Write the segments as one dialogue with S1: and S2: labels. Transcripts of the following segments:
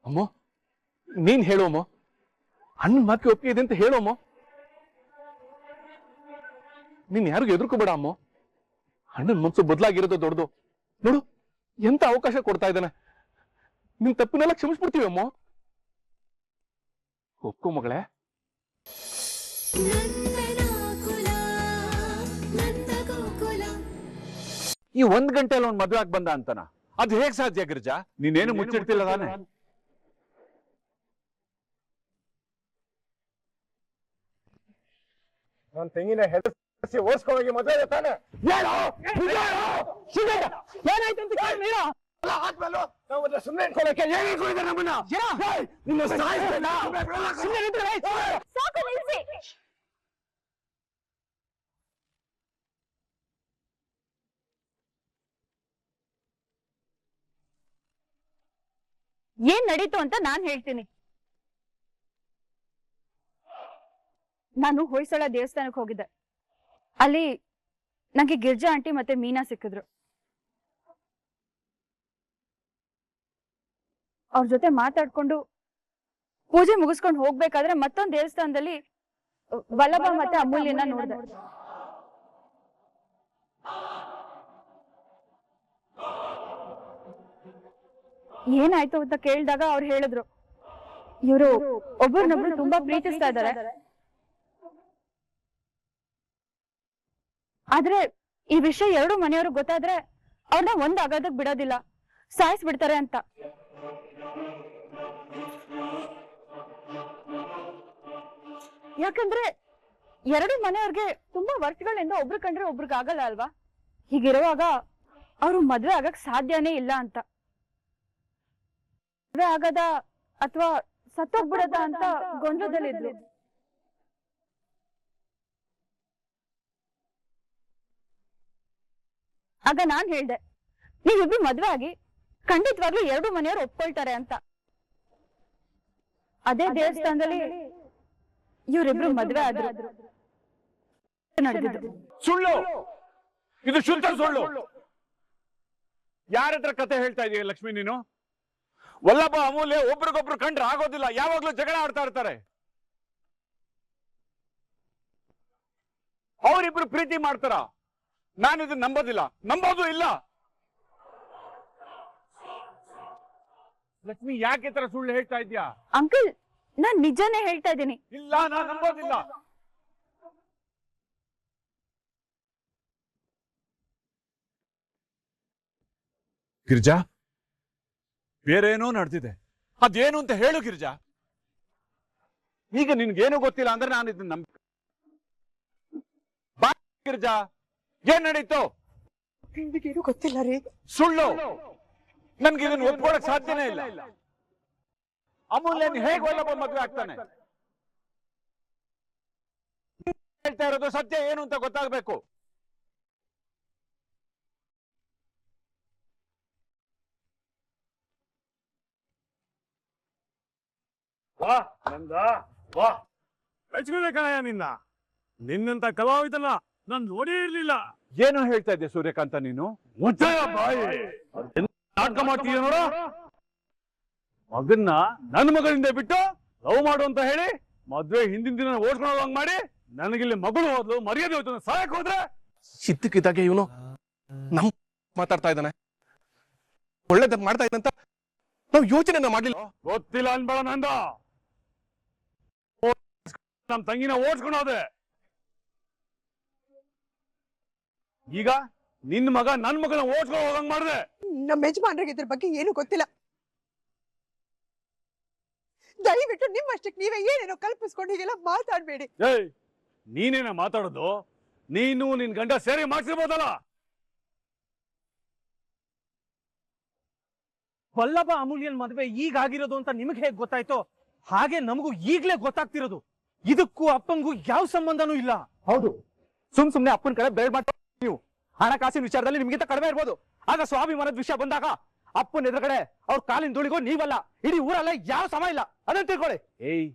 S1: ಅಮ್ಮ ನೀನ್ ಹೇಳು ಅಮ್ಮ, ಅಣ್ಣನ ಮಾತಿಗೆ ಒಪ್ಪಿಗೆ ಇದೆ ಅಂತ ಹೇಳು ಅಮ್ಮ. ನೀನ್ ಯಾರಿಗೂ ಎದುರ್ಕೋಬೇಡ ಅಮ್ಮ. ಅಣ್ಣನ ಮನ್ಸು ಬದಲಾಗಿರೋದು ದೊಡ್ಡದು. ನೋಡು ಎಂತ ಅವಕಾಶ ಕೊಡ್ತಾ ಇದ್ದಾನೆ. ನಿನ್ ತಪ್ಪನ್ನೆಲ್ಲ ಕ್ಷಮಿಸ್ಬಿಡ್ತೀವಿ ಅಮ್ಮ. ಒಪ್ಕೋ ಮಗಳೇ.
S2: ಈ 1 ಗಂಟೆಯಲ್ಲಿ ಅವ್ನು ಮದುವೆ ಆಗಿ ಬಂದ ಅಂತನ? ಅದು ಹೇಗ್ ಸಾಧ್ಯ ಗಿರಿಜಾ? ನೀನೇನು ಮುಚ್ಚಿಡ್ತಿಲ್ಲ ತಾನೆ?
S3: ನನ್ನ ತಂಗಿನ ಹೆದರ್ಸಿ ಓಡಿಸ್ಕೊಂಡೋಗಿ ಮದುವೆ ತಾನೆ?
S4: ಏನಾಯ್ತು ಅಂತ ಕೇಳಿ ನೀನು
S3: ಆದ್ಮೇಲೂ ನಾವು ಸುಮ್ಮನೆ ಇಟ್ಕೊಳ್ಳೋಕೆ ಹೇಗೆ ಇಟ್ಕೊಂಡಿದ್ದೆ ನಮ್ಮನ್ನ? ನಿನ್ನ ಸಾಯಿಸ್ಬೇಡ.
S4: ಸುಮ್ಮನೆ ನಿಂತ್ರೆ ಸಾಕು ನಿಲ್ಸಿ. ಏನ್ ನಡೀತು ಅಂತ ನಾನ್ ಹೇಳ್ತೀನಿ. ನಾನು ಹೊಯ್ಸಳ ದೇವಸ್ಥಾನಕ್ಕೆ ಹೋಗಿದ್ದೆ. ಅಲ್ಲಿ ನಂಗೆ ಗಿರ್ಜಾ ಆಂಟಿ ಮತ್ತೆ ಮೀನಾ ಸಿಕ್ಕಿದ್ರು. ಅವ್ರ ಜೊತೆ ಮಾತಾಡ್ಕೊಂಡು ಪೂಜೆ ಮುಗಿಸ್ಕೊಂಡು ಹೋಗ್ಬೇಕಾದ್ರೆ ಮತ್ತೊಂದು ದೇವಸ್ಥಾನದಲ್ಲಿ ವಲ್ಲಭ ಮತ್ತೆ ಅಮೂಲ್ಯನ ನೋಡಿದೆ. ಏನಾಯ್ತು ಅಂತ ಕೇಳಿದಾಗ ಅವ್ರು ಹೇಳಿದ್ರು, ಇವರು ಒಬ್ಬರನ್ನೊಬ್ರು ತುಂಬಾ ಪ್ರೀತಿಸ್ತಾ ಇದ್ದಾರೆ. ಆದ್ರೆ ಈ ವಿಷಯ 2 ಮನೆಯವ್ರಿಗೆ ಗೊತ್ತಾದ್ರೆ ಅವ್ರನ್ನ ಒಂದಾಗೋದಕ್ ಬಿಡೋದಿಲ್ಲ, ಸಾಯಿಸ್ಬಿಡ್ತಾರೆ ಅಂತ. ಯಾಕಂದ್ರೆ 2 ಮನೆಯವ್ರಿಗೆ ತುಂಬಾ ವರ್ಷಗಳಿಂದ ಒಬ್ರು ಕಂಡ್ರೆ ಒಬ್ರಿಗೆ ಆಗಲ್ಲ ಅಲ್ವಾ? ಹೀಗಿರುವಾಗ ಅವ್ರು ಮದ್ವೆ ಆಗಕ್ ಸಾಧ್ಯನೇ ಇಲ್ಲ ಅಂತ. ಮದ್ವೆ ಆಗದ ಅಥವಾ ಸತ್ತೋಗ್ಬಿಡದ ಅಂತ ಗೊಂದಲದಲ್ಲಿದ್ಲು. ಆಗ ನಾನ್ ಹೇಳ್ದೆ, ನೀವಿಬ್ರು ಮದ್ವೆ ಆಗಿ ಖಂಡಿತವಾಗ್ಲೂ 2 ಮನೆಯವ್ರು ಒಪ್ಕೊಳ್ತಾರೆ ಅಂತ. ಅದೇ ದೇವಸ್ಥಾನದಲ್ಲಿ ಇವರಿಬ್ರು ಮದ್ವೆ ಆದ್ರು. ನಡೆದಿದ್ದು
S2: ಸುಳ್ಳು, ಇದು ಶುದ್ಧ ಸುಳ್ಳು. ಯಾರ ಹತ್ರ ಕತೆ ಹೇಳ್ತಾ ಇದೀಯ ಲಕ್ಷ್ಮಿ ನೀನು? ವಲ್ಲಭ ಅಮೂಲ್ಯ ಒಬ್ರಿಗೊಬ್ರು ಕಂಡ್ರೆ ಆಗೋದಿಲ್ಲ, ಯಾವಾಗ್ಲೂ ಜಗಳ ಆಡ್ತಾ ಇರ್ತಾರೆ. ಅವರಿಬ್ರು ಪ್ರೀತಿ ಮಾಡ್ತಾರ? ನಾನು ಇದನ್ನ ನಂಬೋದಿಲ್ಲ, ನಂಬೋದು ಇಲ್ಲ. ಲಕ್ಷ್ಮಿ ಯಾಕೆ ತರ ಸುಳ್ಳು ಹೇಳ್ತಾ ಇದ್ಯಾ?
S4: ಅಂಕಲ್, ನಾನ್ ನಿಜಾನೇ ಹೇಳ್ತಾ ಇದ್ದೀನಿ.
S2: ಇಲ್ಲ, ನಾನು ನಂಬೋದಿಲ್ಲ. ಗಿರಿಜಾ, ಬೇರೇನೋ ನಡೆದಿದೆ, ಅದೇನು ಅಂತ ಹೇಳು ಗಿರಿಜಾ. ಈಗ ನಿನ್ಗೇನು ಗೊತ್ತಿಲ್ಲ ಅಂದ್ರೆ ನಾನು ಇದನ್ನ ಬಾ ಗಿರಿಜಾ, ಏನ್ ನಡೀತು?
S5: ನಿಮಗೇನು ಗೊತ್ತಿಲ್ಲ ರೀ.
S2: ಸುಳ್ಳು, ನನ್ಗೆ ಇದನ್ನ ಒಪ್ಕೊಳಕ್ ಸಾಧ್ಯನೇ ಇಲ್ಲ. ಅಮೂಲ್ಯನ್ ಹೇಗೆ ವಲ್ಲಭ ಮದ್ವೆ ಆಗ್ತಾನೆ? ಹೇಳ್ತಾ ಇರೋದು ಸತ್ಯ ಏನು ಅಂತ ಗೊತ್ತಾಗ್ಬೇಕು.
S3: ವಾ ನಂದ ವಾ, ಮೆಚ್ಚಿಕೊಂಡೆ ಕಣಯ್ಯ ನಿನ್ನ. ನಿನ್ನಂತ ಕಲಾವಿದನ ನಾನು ನೋಡೇ ಇರ್ಲಿಲ್ಲ.
S2: ಏನು ಹೇಳ್ತಾ ಇದ್ದೆ ಸೂರ್ಯಕಾಂತ ನೀನು?
S3: ಮುಚ್ಚಯ್ಯ ಬಾಯಿ. ನಾಟಕ ಮಾಡ್ತೀಯ ನೋಡ. ಮಗನ್ನ ನನ್ನ ಮಗಳಿಂದ ಬಿಟ್ಟು ಲವ್ ಮಾಡು ಅಂತ ಹೇಳಿ ಮದ್ವೆ ಹಿಂದಿನ ದಿನ ಓಡ್ಕೊಂಡು ಹಂಗ್ ಮಾಡಿ ನನಗಿಲ್ಲಿ ಮಗಳು ಹೋದ್ಲು, ಮರ್ಯಾದೆ ಹೋಯ್ತು, ಸಹಾಯಕ್ಕೆ ಹೋದ್ರೆ
S1: ಸಿದ್ದಕ್ಕಿದ್ದಾಗೆ ಇವನು ನಮ್ ಮಾತಾಡ್ತಾ ಇದ್ದಾನೆ. ಒಳ್ಳೇದ್ ಮಾಡ್ತಾ ಇದ್ದಂತ ನಾವು ಯೋಚನೆ ಮಾಡ್ಲಿಲ್ಲ.
S3: ಗೊತ್ತಿಲ್ಲ ಅನ್ಬೇಡ ನಂದ. ನಮ್ ತಂಗಿನ ಓಡ್ಸ್ಕೊಂಡು ಹೋದೆ. ಈಗ ನಿನ್ ಮಗ ನನ್ ಮಗನ ಓಡ್ಸ್ಕೊಂಡು ಹೋಗಂಗ್ ಮಾಡಿದೆ.
S5: ನಮ್ಮ ಯಜಮಾನ್ರಿಗೆ ಇದ್ರ ಬಗ್ಗೆ ಏನು ಗೊತ್ತಿಲ್ಲ. ದಯವಿಟ್ಟು ನಿಮ್ಮಷ್ಟಕ್ಕೆ ನೀವೇ ಏನೇನೋ ಕಲ್ಪಿಸ್ಕೊಂಡು ಹೀಗೆಲ್ಲ ಮಾತಾಡ್ಬೇಡಿ.
S3: ಏಯ್, ನೀನೇನ ಮಾತಾಡೋದು? ನೀನು ನಿನ್ ಗಂಡ ಸೇರಿ ಮಾಡ್ಸಿರ್ಬೋದಲ್ಲ.
S6: ವಲ್ಲಭ ಅಮೂಲ್ಯನ್ ಮದುವೆ ಈಗ ಆಗಿರೋದು ಅಂತ ನಿಮಗೆ ಹೇಗೆ ಗೊತ್ತಾಯ್ತೋ ಹಾಗೆ ನಮಗೂ ಈಗ್ಲೇ ಗೊತ್ತಾಗ್ತಿರೋದು. ಇದಕ್ಕೂ ಅಪ್ಪಂಗೂ ಯಾವ ಸಂಬಂಧನೂ ಇಲ್ಲ.
S1: ಹೌದು, ಸುಮ್ನೆ ಅಪ್ಪನ ಕಡೆ ಬೇಡ ಮಾಡ್ತಾ ನೀವು. ಹಣಕಾಸಿನ ವಿಚಾರದಲ್ಲಿ ನಿಮ್ಗಿಂತ ಕಡಿಮೆ ಇರ್ಬೋದು, ಆಗ ಸ್ವಾಭಿಮಾನದ ವಿಷಯ ಬಂದಾಗ ಅಪ್ಪನ ಎದುರುಗಡೆ ಅವ್ರ ಕಾಲಿನ ಧೂಳಿಗೋ ನೀವಲ್ಲ, ಇಡೀ ಊರಲ್ಲ ಯಾವ ಸಮ ಇಲ್ಲ. ಅದನ್ನ ತಿಳ್ಕೊಳ್ಳಿ. ಏಯ್,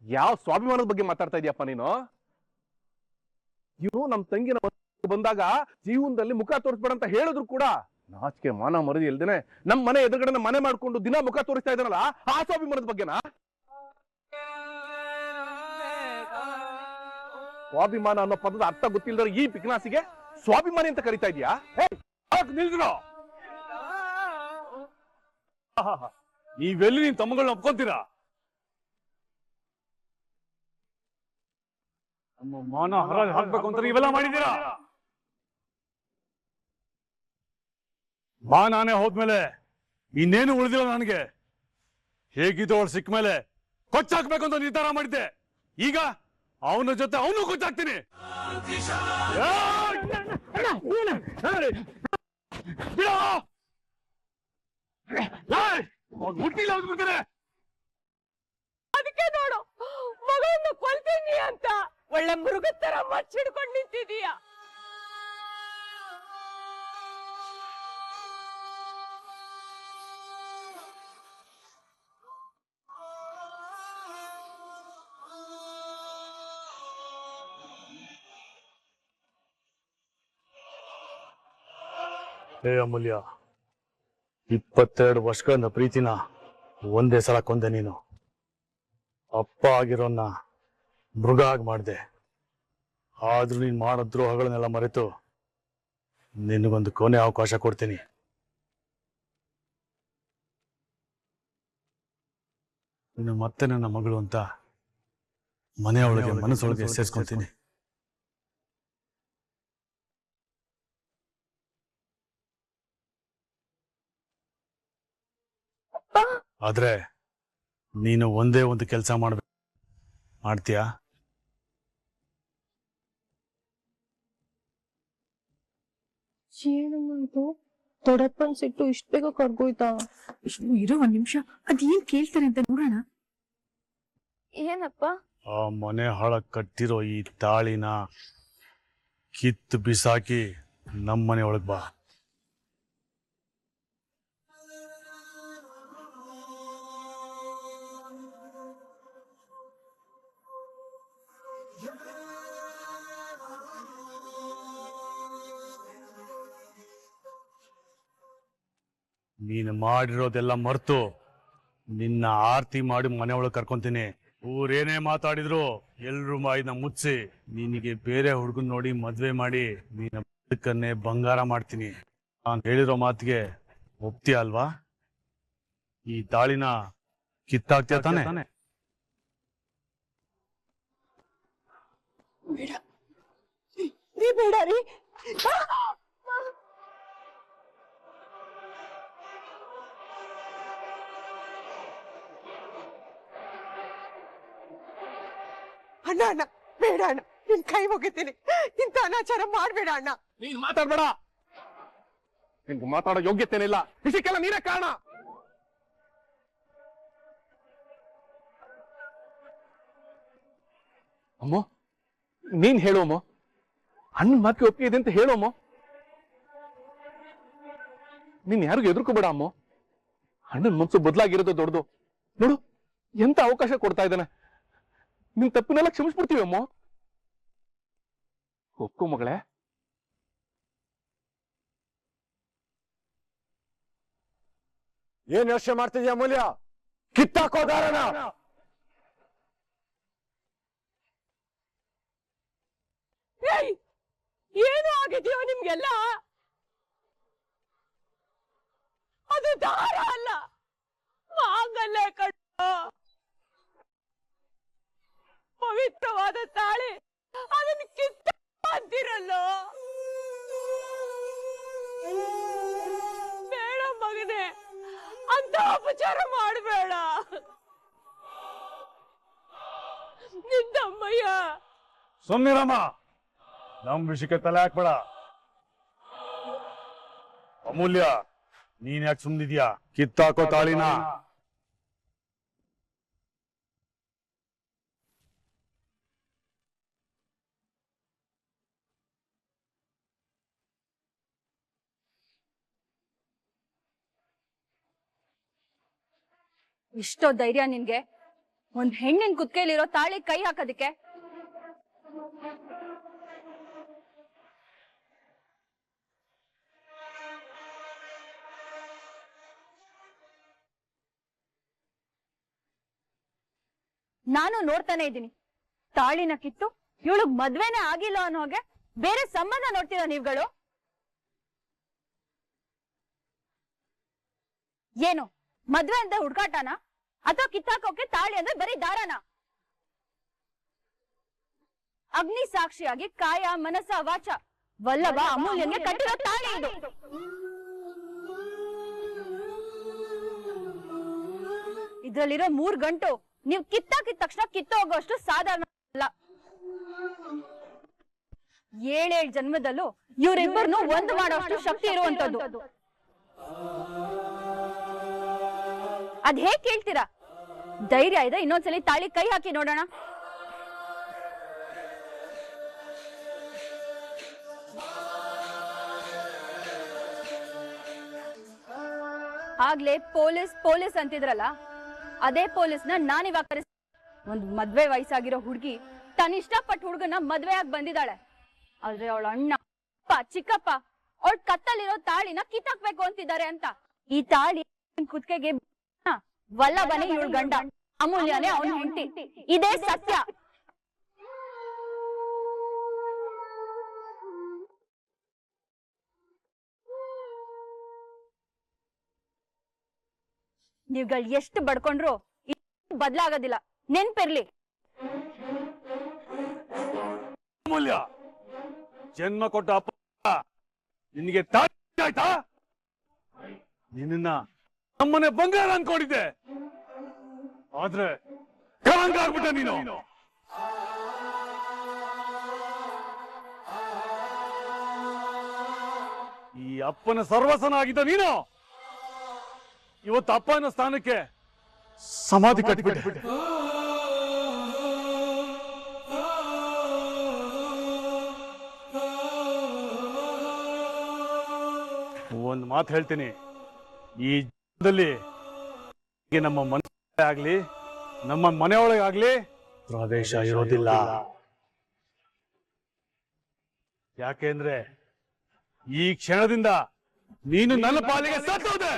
S1: ಯಾವ ಸ್ವಾಭಿಮಾನದ ಬಗ್ಗೆ ಮಾತಾಡ್ತಾ ಇದೀಯಪ್ಪ ನೀನು? ಇವು ನಮ್ ತಂಗಿನ ಬಂದಾಗ ಜೀವನದಲ್ಲಿ ಮುಖ ತೋರಿಸ್ಬೇಡ ಅಂತ ಹೇಳಿದ್ರು ಕೂಡ
S7: ನಾಚಿಕೆ ಮಾನ ಮರದಿ ಇಲ್ದೇನೆ ನಮ್ ಮನೆ ಎದುರುಗಡೆ ಮನೆ ಮಾಡ್ಕೊಂಡು ದಿನ ಮುಖ ತೋರಿಸ್ತಾ ಇದ್ದಾನಲ್ಲ ಆ ಸ್ವಾಭಿಮಾನದ ಬಗ್ಗೆನಾ? ಸ್ವಾಭಿಮಾನ ಅನ್ನೋ ಪದದ ಅರ್ಥ ಗೊತ್ತಿಲ್ಲದವ್ರು ಈ ಪಿಕ್ನಾಸಿಗೆ ಸ್ವಾಭಿಮಾನಿ ಅಂತ ಕರಿತಾ ಇದೀಯಾ?
S3: ನಿಲ್ದ್ರು. ನೀವೆಲ್ಲಿ ನಿನ್ ತಮ್ಮಗಳನ್ನ ಒಪ್ಕೊಂತೀರಾ? ನಮ್ಮ ಮಾನ ಹರಾಜ್ ಹಾಕ್ಬೇಕು ಅಂತ ನೀವೆಲ್ಲ ಮಾಡಿದ್ದೀರಾ. ಮಾನಾನೇ ಹೋದ್ಮೇಲೆ ಇನ್ನೇನು ಉಳಿದಿಲ್ಲ ನನಗೆ. ಹೇಗಿದ್ದು ಅವಳು ಸಿಕ್ಕ ಮೇಲೆ ಕೊಚ್ಚಾಕ್ಬೇಕು ಅಂತ ನಿರ್ಧಾರ ಮಾಡಿದ್ದೆ. ಈಗ ಅವನ ಜೊತೆ ಅವನು ಕೊಚ್ಚಾಕ್ತೀನಿ. ಹುಟ್ಟಿಲ್ಲ ಹೋಗ್ಬಿಡ್ತಾರೆ.
S5: ಅದಕ್ಕೆ ನೋಡು ಮಗಳನ್ನು ಕೊಲ್ತೀನಿ ಅಂತ ಒಳ್ಳೆ ಮೃಗದ ತರ ಮಚ್ಚಿಡ್ಕೊಂಡು ನಿಂತಿದೀಯ.
S3: ಹೇ ಅಮೂಲ್ಯ, 22 ವರ್ಷಗಳಿಂದ ಪ್ರೀತಿನ ಒಂದೇ ಸಲ ಕೊಂದೆ ನೀನು. ಅಪ್ಪ ಆಗಿರೋನ್ನ ಮೃಗ ಆಗಿ ಮಾಡಿದೆ. ಆದ್ರೂ ನೀನ್ ಮಾಡೋ ದ್ರೋಹಗಳನ್ನೆಲ್ಲ ಮರೆತು ನಿನಗೊಂದು ಕೊನೆ ಅವಕಾಶ ಕೊಡ್ತೀನಿ. ನೀನು ಮತ್ತೆ ನನ್ನ ಮಗಳು ಅಂತ ಮನೆಯೊಳಗೆ ಮನಸ್ಸೊಳಗೆ ಸೇರಿಸ್ಕೊಂತೀನಿ. ಆದ್ರೆ ನೀನು ಒಂದೇ ಒಂದು ಕೆಲಸ ಮಾಡ್ತೀಯಾ?
S8: ಏನದು ದೊಡ್ಡಪ್ಪನ್ ಸಿಟ್ಟು ಇಷ್ಟ ಬೇಗ ಕರ್ಗೋಯ್ತಾ?
S4: ಇರೋ ಒಂದ್ ನಿಮಿಷ, ಅದೇನ್ ಕೇಳ್ತಾರೆ ಅಂತ ನೋಡೋಣ.
S8: ಏನಪ್ಪ?
S3: ಆ ಮನೆ ಹಾಳ ಕಟ್ಟಿರೋ ಈ ತಾಳಿನ ಕಿತ್ತು ಬಿಸಾಕಿ ನಮ್ಮನೆ ಒಳಗ್ ಬಾ. ನೀನು ಮಾಡಿರೋದೆಲ್ಲ ಮರ್ತು ನಿನ್ನ ಆರ್ತಿ ಮಾಡಿ ಮನೆ ಒಳಗೆ ಕರ್ಕೊಂತೀನಿ. ಊರೇನೇ ಮಾತಾಡಿದ್ರು ಎಲ್ರು ಮಾಯಿನ ಮುಚ್ಚಿ ನಿನಗೆ ಬೇರೆ ಹುಡುಗನ್ ನೋಡಿ ಮದ್ವೆ ಮಾಡಿ ನಿನ್ನ ಬದುಕನ್ನೇ ಬಂಗಾರ ಮಾಡ್ತೀನಿ. ನಾನು ಹೇಳಿರೋ ಮಾತಿಗೆ ಒಪ್ತೀಯ ಅಲ್ವಾ? ಈ ತಾಳಿನ ಕಿತ್ತಾಕ್ತೀಯ ತಾನೆ?
S5: ಬೇಡ ನೀ ಬೇಡ ರೀ. ಅಣ್ಣ ಅಣ್ಣ ಬೇಡ ಅಣ್ಣ, ನಿನ್ ಕೈ ಮುಗಿತೀನಿ. ಇಂಥ ಅನಾಚಾರ ಮಾಡ್ಬೇಡ ಅಣ್ಣ.
S7: ನೀನ್ ಮಾತಾಡ್ಬೇಡ. ನಿನ್ಗೆ ಮಾತಾಡೋ ಯೋಗ್ಯತೆನೇ ಇಲ್ಲ. ವಿಷಯಕ್ಕೆಲ್ಲ ನೀನೇ ಕಾರಣ. ಅಮ್ಮ ನೀನ್ ಹೇಳು ಅಮ್ಮ. ಅಣ್ಣನ ಮಾತಿಗೆ ಒಪ್ಪಿಗೆ ಇದೆ ಅಂತ ಹೇಳು ಅಮ್ಮ. ನೀನ್ ಯಾರಿಗೂ ಎದುರ್ಕೋಬೇಡ ಅಮ್ಮ. ಅಣ್ಣನ ಮನ್ಸು ಬದಲಾಗಿರೋದು ದೊಡ್ಡದು. ನೋಡು ಎಂತ ಅವಕಾಶ ಕೊಡ್ತಾ ಇದ್ದಾನೆ. ನಿನ್ ತಪ್ಪನ್ನೆಲ್ಲ ಕ್ಷಮಿಸ್ಬಿಡ್ತೀವಿ ಅಮ್ಮ. ಒಪ್ಕೋ ಮಗಳೇ.
S2: ಏನ್ ಯೋಚನೆ ಮಾಡ್ತಿದ್ಯಾ ಅಮೂಲ್ಯ? ಕಿತ್ತಾಕೋದಾರನ
S5: ಏನು ಆಗಿದೆಯೋ ನಿಮ್ಗೆಲ್ಲ? ಅದು ದಾರ ಅಲ್ಲ, ಮಾಂಗಲ್ಯ ಕಟ್ಟು. ಪವಿತ್ರವಾದ ತಾಳಿ ಅದನ್ನ ಕಿತ್ತ ಅಂತಿರಲ್ಲೋ. ಬೇಡ ಮಗನೇ, ಅಂತ ಅಪಚಾರ ಮಾಡಬೇಡ. ನಿಂದಮ್ಮಯ್ಯ.
S3: ಸುಮ್ನಿರಮ್ಮ, ನಮ್ ವಿಷಯಕ್ಕೆ ತಲೆ ಹಾಕ್ಬೇಡ. ಅಮೂಲ್ಯ, ನೀನ್ ಯಾಕೆ ಸುಮ್ನಿದ್ಯಾ? ಕಿತ್ತಾಕೋ ತಾಳಿನ.
S4: ಎಷ್ಟೋ ಧೈರ್ಯ ನಿನ್ಗೆ ಒಂದ್ ಹೆಣ್ಣಿನ ಕುತ್ತಿಗೆಲಿರೋ ತಾಳಿ ಕೈ ಹಾಕೋದಿಕ್ಕೆ? ನಾನು ನೋಡ್ತಾನೆ ಇದ್ದೀನಿ. ತಾಳಿನ ಕಿತ್ತು ಇವಳಿಗ್ ಮದ್ವೆನೇ ಆಗಿಲ್ಲ ಅನ್ನೋ ಹಾಗೆ ಬೇರೆ ಸಂಬಂಧ ನೋಡ್ತೀರಾ ನೀವುಗಳು? ಏನು ಮದ್ವೆ ಅಂತ ಹುಡ್ಕಾಟನ ಅಥವಾ ಕಿತ್ತಾಕೋಕೆ ತಾಳಿ ಅಂದ್ರೆ ಬರೀ ದಾರನ? ಅಗ್ನಿ ಸಾಕ್ಷಿಯಾಗಿ ಕಾಯ ಮನಸ ವಾಚ ವಲ್ಲಭ ಅಮೂಲ್ಯಂಗೆ ಕಟ್ಟಿರೋ ತಾಳಿ ಇದು. ಇದ್ರಲ್ಲಿರೋ 3 ಗಂಟು ನೀವು ಕಿತ್ತಾಕಿದ ತಕ್ಷಣ ಕಿತ್ತೋಗೋಷ್ಟು ಸಾಧಾರಣ ಅಲ್ಲ. 7 ಜನ್ಮದಲ್ಲೂ ಇವರಿಬ್ಬರನ್ನು ಒಂದು ಮಾಡೋಷ್ಟು ಶಕ್ತಿ ಇರುವಂತದ್ದು. ಅದ್ ಹೇಗ್ ಕೇಳ್ತೀರಾ? ಧೈರ್ಯ ಇದೆ ಇನ್ನೊಂದ್ಸಲಿ ತಾಳಿ ಕೈ ಹಾಕಿ ನೋಡೋಣ. ಆಗ್ಲೇ ಪೊಲೀಸ್ ಪೊಲೀಸ್ ಅಂತಿದ್ರಲ್ಲ, ಅದೇ ಪೊಲೀಸ್ನ ನಾನಿವಾಗ ಒಂದ್ ಮದ್ವೆ ವಯಸ್ಸಾಗಿರೋ ಹುಡುಗಿ ತನ್ನ ಇಷ್ಟಪಟ್ಟ ಹುಡುಗನ ಮದ್ವೆ ಆಗಿ ಬಂದಿದ್ದಾಳೆ. ಆದ್ರೆ ಅವಳ ಅಣ್ಣ ಚಿಕ್ಕಪ್ಪ ಅವಳ ಕತ್ತಲಿರೋ ತಾಳಿನ ಕಿತ್ತಾಕ್ಬೇಕು ಅಂತಿದ್ದಾರೆ ಅಂತ. ಈ ತಾಳಿ ಕುತ್ತಿಗೆಗೆ ವಲ್ಲಭನೇ ಇವಳ ಗಂಡ, ಅಮೂಲ್ಯನೇ ಅವನ ಹೆಂಡತಿ. ಇದೇ ಸತ್ಯ. ನೀವುಗಳು ಎಷ್ಟು ಬಡ್ಕೊಂಡ್ರು ಬದಲಾಗೋದಿಲ್ಲ, ನೆನ್ಪಿರ್ಲಿ.
S3: ಅಮೂಲ್ಯ, ಜನ್ಮ ಕೊಟ್ಟ ಅಪ್ಪ ನಿನಗೆ ತಾಳಿ ಆಯ್ತಾ? ನಿನ್ನ ನಮ್ಮನೆ ಬಂಗಾರ ಅನ್ಕೊಂಡಿದ್ದೆ, ಆದ್ರೆ ಕಳಂಕ ಆಗ್ಬಿಟ್ಟ ನೀನು. ಈ ಅಪ್ಪನ ಸರ್ವಸನ ಆಗಿದ್ದ ನೀನು ಇವತ್ತು ಅಪ್ಪನ ಸ್ಥಾನಕ್ಕೆ ಸಮಾಧಿ ಕಟ್ಟಿಬಿಟ್ಟೆ. ಒಂದು ಮಾತು ಹೇಳ್ತೀನಿ, ಈ ಜೀವನದಲ್ಲಿ ನಮ್ಮ ಮನೆ ಆಗ್ಲಿ ನಮ್ಮ ಮನೆಯೊಳಗಾಗ್ಲಿ ಪ್ರವೇಶ ಇರೋದಿಲ್ಲ. ಯಾಕೆಂದ್ರೆ ಈ ಕ್ಷಣದಿಂದ ನೀನು ನನ್ನ ಪಾಲಿಗೆ ಸತ್ತೋದೆ.